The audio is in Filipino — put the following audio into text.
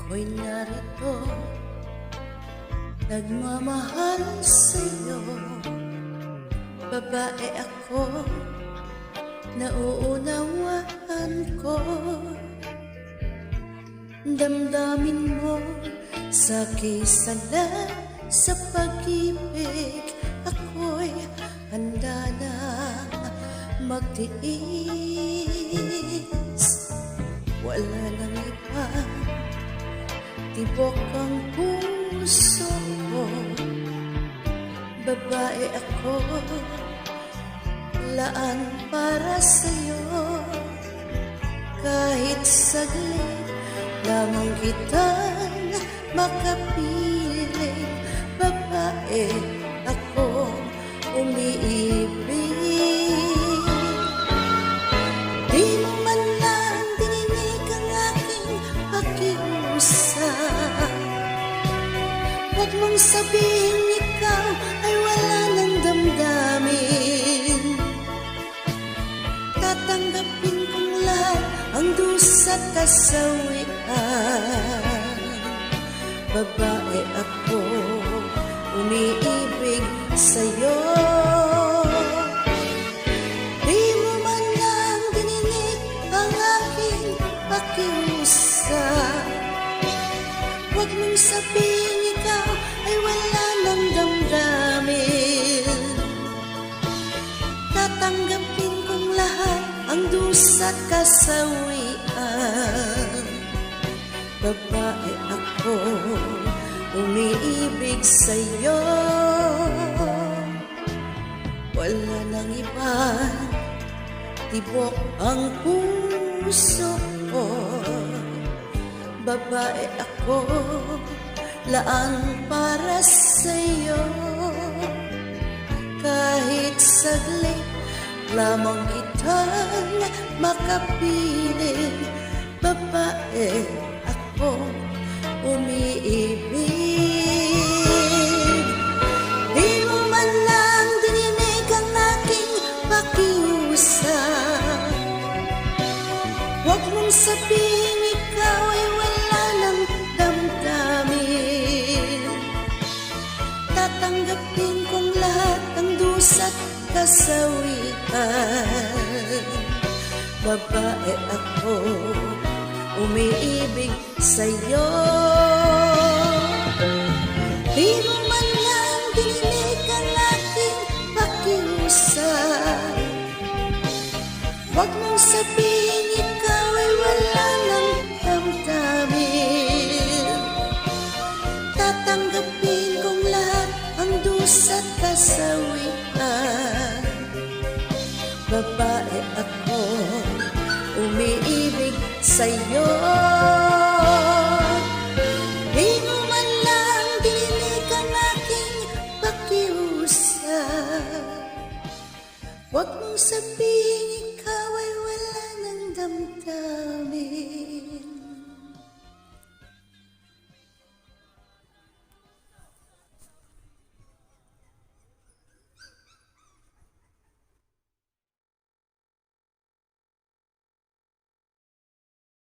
Ako'y narito, nagmamahal sa'yo. Babae ako, nauunawaan ko. Damdamin mo sa kisala, sa pag-ibig. Ako'y handa na magtiis. Wala nang iba, tibok ang puso ko. Babae ako, laan para sa'yo. Kahit saglit lamang kitang makapiling. Babae ako, umiibig. Di mo man lang dininig ang aking pakiusap. Huwag mong sabihin ikaw ay wala ng damdamin. Tatanggapin kong lahat ang dusa't kasawian. Babae ako, umiibig sa'yo. Di mo man lang dininig ang aking pakiusap. Huwag mong sabihin ikaw ay wala ng damdamin. Tatanggapin kong lahat ang dusa't kasawian. Babae ako, umiibig sa'yo. Wala nang iba, tibok ang puso ko. Babae ako, laan para sa'yo. Kahit saglit lamang kitang makapiling. Babae ako, umiibig. Di mo man lang dininig ang aking pakiusap. Huwag mong sabihin ikaw ay wala ng damdamin. Tatanggapin kong lahat ng dusa't kasawian. Babae ako, umiibig sa'yo. Di mo man lang dininig ang aking pakiusap. Huwag mong sabihin ikaw ay wala ng damdamin. Tatanggapin kong lahat ang dusa't kasawian. Babae ako, umiibig sa'yo. Di mo man lang dininig ang aking pakiusap. Huwag mong sabihin